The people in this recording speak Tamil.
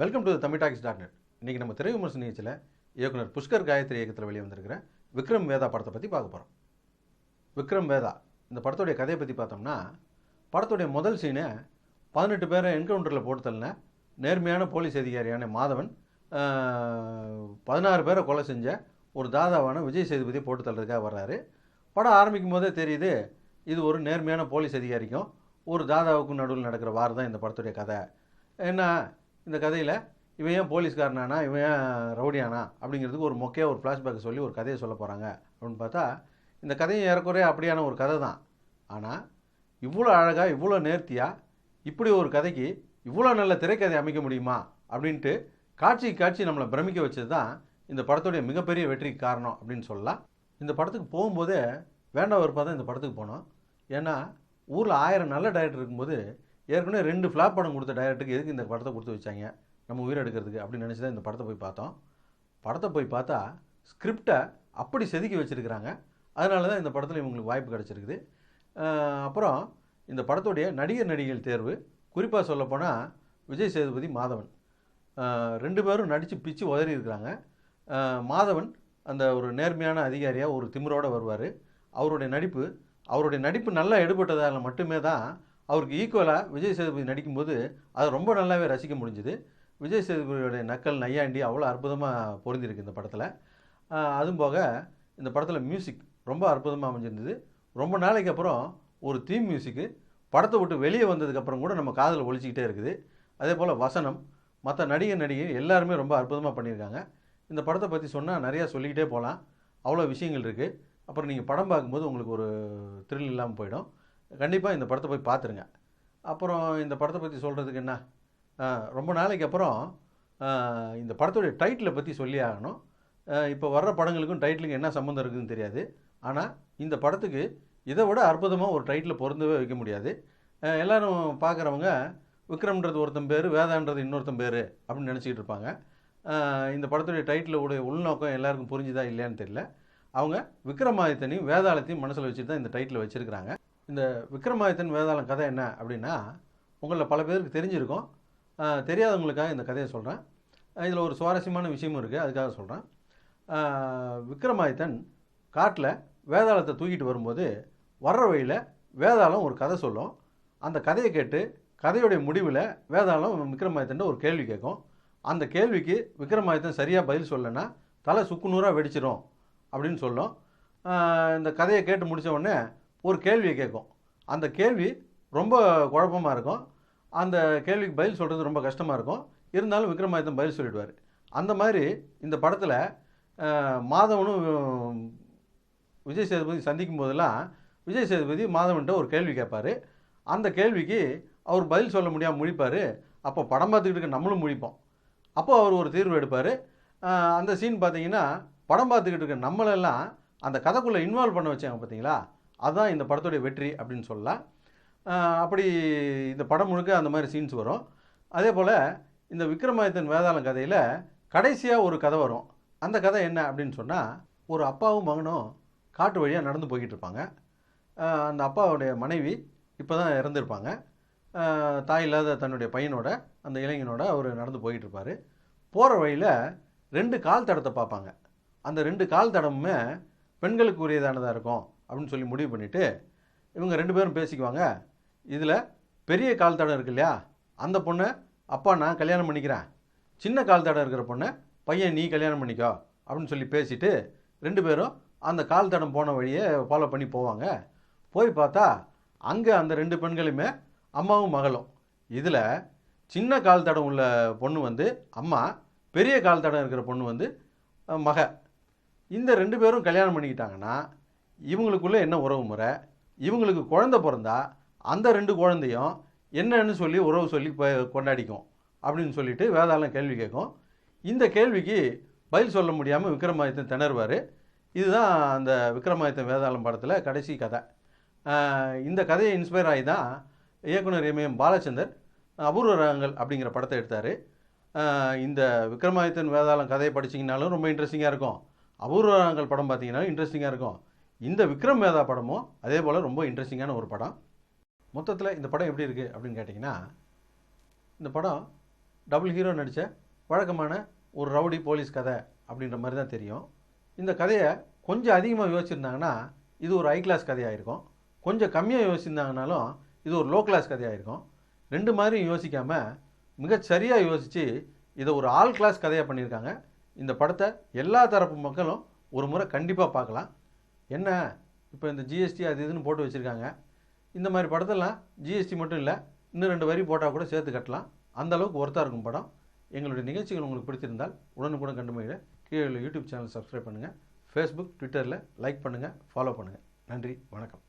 Welcome to தமிழ்டாக்ஸ்.net. இன்றைக்கி நம்ம திரை விமர்சன நிகழ்ச்சியில் இயக்குனர் புஷ்கர் காயத்ரி இயக்கத்தில் வெளியே வந்திருக்கிற விக்ரம் வேதா படத்தை பற்றி பார்க்க போகிறோம். விக்ரம் வேதா இந்த படத்துடைய கதையை பற்றி பார்த்தோம்னா, படத்துடைய முதல் சீனை 18 பேரை என்கவுண்டரில் போட்டு தள்ளின நேர்மையான போலீஸ் அதிகாரியான மாதவன் 16 பேரை கொலை செஞ்ச ஒரு தாதாவான விஜய் சேதுபதியை போட்டு தள்ளுறதுக்காக வர்றாரு. படம் ஆரம்பிக்கும் போதே தெரியுது இது ஒரு நேர்மையான போலீஸ் அதிகாரிக்கும் ஒரு தாதாவுக்கும் நடுவில் நடக்கிற வார் தான் இந்த படத்துடைய கதை. என்ன இந்த கதையில் இவன் ஏன் போலீஸ்காரனானா, இவன் ஏன் ரவுடியானா அப்படிங்கிறதுக்கு ஒரு மொக்கையாக ஒரு ஃப்ளாஷ்பேக் சொல்லி ஒரு கதையை சொல்ல போகிறாங்க அப்படின்னு பார்த்தா, இந்த கதையும் ஏறக்குறைய அப்படியான ஒரு கதை தான். ஆனால் இவ்வளோ அழகாக, இவ்வளோ நேர்த்தியாக, இப்படி ஒரு கதைக்கு இவ்வளோ நல்ல திரைக்கதை அமைக்க முடியுமா அப்படின்ட்டு காட்சி நம்மளை பிரமிக்க வச்சது தான் இந்த படத்துடைய மிகப்பெரிய வெற்றிக்கு காரணம் அப்படின்னு சொல்லலாம். இந்த படத்துக்கு போகும்போதே வேண்டாம் வெறுப்பாக தான் இந்த படத்துக்கு போனோம். ஏன்னா ஊரில் 1000 நல்ல டைரக்டர் இருக்கும்போது ஏற்கனவே 2 ஃப்ளாப் படம் கொடுத்த டைரக்டருக்கு எதுக்கு இந்த படத்தை கொடுத்து வச்சாங்க நம்ம உயிர் எடுக்கிறதுக்கு அப்படின்னு நினச்சி தான் இந்த படத்தை போய் பார்த்தோம். படத்தை போய் பார்த்தா ஸ்கிரிப்டை அப்படி செதுக்கி வச்சுருக்கிறாங்க. அதனால தான் இந்த படத்தில் இவங்களுக்கு வாய்ப்பு கிடச்சிருக்குது. அப்புறம் இந்த படத்துடைய நடிகர்கள் தேர்வு, குறிப்பாக சொல்லப்போனால் விஜய் சேதுபதி, மாதவன் 2 பேரும் நடித்து பிச்சு உதறி இருக்கிறாங்க. மாதவன் அந்த ஒரு நேர்மையான அதிகாரியாக ஒரு திமிரோடு வருவார். அவருடைய நடிப்பு நல்லா எடுபட்டதால் மட்டுமே தான் அவருக்கு ஈக்குவலாக விஜய் சேதுபதி நடிக்கும்போது அதை ரொம்ப நல்லாவே ரசிக்க முடிஞ்சுது. விஜய் சேதுபதியோடைய நக்கல் நையாண்டி அவ்வளோ அற்புதமாக பொருந்திருக்கு இந்த படத்தில். அதுவும் போக இந்த படத்தில் மியூசிக் ரொம்ப அற்புதமாக அமைஞ்சிருந்தது. ரொம்ப நாளைக்கு அப்புறம் ஒரு தீம் மியூசிக்கு படத்தை விட்டு வெளியே வந்ததுக்கப்புறம் கூட நம்ம காதில் ஒலிச்சிக்கிட்டே இருக்குது. அதே போல் வசனம், மற்ற நடிகை எல்லாருமே ரொம்ப அற்புதமாக பண்ணியிருக்காங்க. இந்த படத்தை பற்றி சொன்னால் நிறையா சொல்லிக்கிட்டே போகலாம், அவ்வளோ விஷயங்கள் இருக்குது. அப்புறம் நீங்கள் படம் பார்க்கும்போது உங்களுக்கு ஒரு த்ரில் இல்லாமல் போயிடும். கண்டிப்பாக இந்த படத்தை போய் பார்த்துருங்க. அப்புறம் இந்த படத்தை பற்றி சொல்கிறதுக்கு என்ன, ரொம்ப நாளைக்கு அப்புறம் இந்த படத்துடைய டைட்டிலை பற்றி சொல்லி ஆகணும். இப்போ வர்ற படங்களுக்கும் டைட்டிலுக்கும் என்ன சம்மந்தம் இருக்குதுன்னு தெரியாது. ஆனால் இந்த படத்துக்கு இதை விட அற்புதமாக ஒரு டைட்டில் பொருந்தவே வைக்க முடியாது. எல்லோரும் பார்க்குறவங்க விக்ரம்ன்றது ஒருத்தன் பேர், வேதான்றது இன்னொருத்தன் பேர் அப்படின்னு நினச்சிக்கிட்டு இருப்பாங்க. இந்த படத்துடைய டைட்டிலுடைய உள்நோக்கம் எல்லாருக்கும் புரிஞ்சுதா இல்லையான்னு தெரியல. அவங்க விக்ரமாதித்தனையும் வேதாளத்தையும் மனசில் வச்சுட்டு தான் இந்த டைட்டில் வச்சுருக்கிறாங்க. இந்த விக்ரமாதித்தன் வேதாளம் கதை என்ன அப்படின்னா, உங்களில் பல பேருக்கு தெரிஞ்சிருக்கும். தெரியாதவங்களுக்காக இந்த கதையை சொல்கிறேன். இதில் ஒரு சுவாரஸ்யமான விஷயமும் இருக்குது, அதுக்காக சொல்கிறேன். விக்ரமாதித்தன் காட்டில் வேதாளத்தை தூக்கிட்டு வரும்போது வர்ற வழியில் வேதாளம் ஒரு கதை சொல்லும். அந்த கதையை கேட்டு கதையுடைய முடிவில் வேதாளம் விக்ரமாதித்தன் ஒரு கேள்வி கேட்கும். அந்த கேள்விக்கு விக்ரமாதித்தன் சரியாக பதில் சொல்லலைன்னா தலை சுக்குநூறாக வெடிச்சிடும் அப்படின்னு சொல்லும். இந்த கதையை கேட்டு முடித்த உடனே ஒரு கேள்வியை கேட்கும். அந்த கேள்வி ரொம்ப குழப்பமாக இருக்கும். அந்த கேள்விக்கு பதில் சொல்கிறது ரொம்ப கஷ்டமாக இருக்கும். இருந்தாலும் விக்ரமாதித்தன் பதில் சொல்லிடுவார். அந்த மாதிரி இந்த படத்தில் மாதவனும் விஜய் சேதுபதி சந்திக்கும் போதெல்லாம் விஜய் சேதுபதி மாதவன்கிட்ட ஒரு கேள்வி கேட்பார். அந்த கேள்விக்கு அவர் பதில் சொல்ல முடியாமல் முழிப்பார். அப்போ படம் பார்த்துக்கிட்டு இருக்க நம்மளும் முழிப்போம். அப்போது அவர் ஒரு தீர்வு எடுப்பார். அந்த சீன் பார்த்தீங்கன்னா, படம் பார்த்துக்கிட்டு இருக்க நம்மளெல்லாம் அந்த கதைக்குள்ளே இன்வால்வ் பண்ண வச்சாங்க பார்த்தீங்களா, அதுதான் இந்த படத்துடைய வெற்றி அப்படின்னு சொல்லலாம். அப்படி இந்த படம் முழுக்க அந்த மாதிரி சீன்ஸ் வரும். அதே போல் இந்த விக்ரமாதித்தன் வேதாளம் கதையில் கடைசியாக ஒரு கதை வரும். அந்த கதை என்ன அப்படின்னு சொன்னால், ஒரு அப்பாவும் மகனும் காட்டு வழியாக நடந்து போய்கிட்டு இருப்பாங்க. அந்த அப்பாவுடைய மனைவி இப்போ தான் இறந்துருப்பாங்க. தாய் இல்லாத தன்னுடைய பையனோட, அந்த இளைஞனோட அவர் நடந்து போய்கிட்டு இருப்பார். போகிற வழியில் 2 கால் தடத்தை பார்ப்பாங்க. அந்த 2 கால் தடமுமே பெண்களுக்கு உரியதானதாக இருக்கும் அப்படின்னு சொல்லி முடிவு பண்ணிவிட்டு இவங்க 2 பேரும் பேசிக்குவாங்க. இதில் பெரிய கால் தடம் இருக்கு இல்லையா, அந்த பொண்ணை அப்பா நான் கல்யாணம் பண்ணிக்கிறேன், சின்ன கால் தடம் இருக்கிற பொண்ணை பையன் நீ கல்யாணம் பண்ணிக்கோ அப்படின்னு சொல்லி பேசிட்டு 2 பேரும் அந்த கால் தடம் போன வழியே ஃபாலோ பண்ணி போவாங்க. போய் பார்த்தா அங்கே அந்த 2 பெண்களுமே அம்மாவும் மகளும். இதில் சின்ன கால் தடம் உள்ள பொண்ணு வந்து அம்மா, பெரிய கால் தடம் இருக்கிற பொண்ணு வந்து மக. இந்த 2 பேரும் கல்யாணம் பண்ணிக்கிட்டாங்கன்னா இவங்களுக்குள்ளே என்ன உறவு முறை, இவங்களுக்கு குழந்தை பிறந்தா அந்த 2 குழந்தையும் என்னன்னு சொல்லி உறவு சொல்லி கொண்டாடிக்கும் அப்படின்னு சொல்லிட்டு வேதாளம் கேள்வி கேட்கும். இந்த கேள்விக்கு பதில் சொல்ல முடியாமல் விக்ரமாதித்தன் திணறுவார். இதுதான் அந்த விக்ரமாதித்தன் வேதாளம் படத்தில் கடைசி கதை. இந்த கதையை இன்ஸ்பயர் ஆகி தான் இயக்குனர் எம் பாலச்சந்தர் அபூர்வ ராகங்கள் அப்படிங்கிற படத்தை எடுத்தார். இந்த விக்ரமாதித்தன் வேதாளம் கதையை படிச்சிங்கனாலும் ரொம்ப இன்ட்ரெஸ்டிங்காக இருக்கும், அபூர்வ ராகங்கள் படம் பார்த்தீங்கன்னாலும் இன்ட்ரெஸ்டிங்காக இருக்கும். இந்த விக்ரம் வேதா படமும் அதே போல் ரொம்ப இன்ட்ரெஸ்டிங்கான ஒரு படம். மொத்தத்தில் இந்த படம் எப்படி இருக்குது அப்படின்னு கேட்டிங்கன்னா, இந்த படம் டபுள் ஹீரோ நடித்த வழக்கமான ஒரு ரவுடி போலீஸ் கதை அப்படின்ற மாதிரி தான் தெரியும். இந்த கதையை கொஞ்சம் அதிகமாக யோசிச்சிருந்தாங்கன்னா இது ஒரு ஹை கிளாஸ் கதையாக இருக்கும். கொஞ்சம் கம்மியாக யோசிச்சிருந்தாங்கனாலும் இது ஒரு லோ கிளாஸ் கதையாக இருக்கும். ரெண்டு மாதிரியும் யோசிக்காமல் மிகச்சரியாக யோசித்து இதை ஒரு ஆல் கிளாஸ் கதையாக பண்ணியிருக்காங்க. இந்த படத்தை எல்லா தரப்பு மக்களும் ஒரு முறை கண்டிப்பாக பார்க்கலாம். என்ன இப்போ இந்த ஜிஎஸ்டி அது இதுன்னு போட்டு வச்சுருக்காங்க. இந்த மாதிரி படத்தெல்லாம் ஜிஎஸ்டி மட்டும் இல்லை, இன்னும் 2 வரி போட்டால் கூட சேர்த்து கட்டலாம். அந்தளவுக்கு ஒர்த்தாக இருக்கும் படம். எங்களுடைய நிகழ்ச்சிகள் உங்களுக்கு பிடித்திருந்தால் உடனுக்குடன் கண்டுமையிட கீழே யூடியூப் சேனல் சப்ஸ்கிரைப் பண்ணுங்கள். ஃபேஸ்புக் ட்விட்டரில் லைக் பண்ணுங்கள், ஃபாலோ பண்ணுங்கள். நன்றி, வணக்கம்.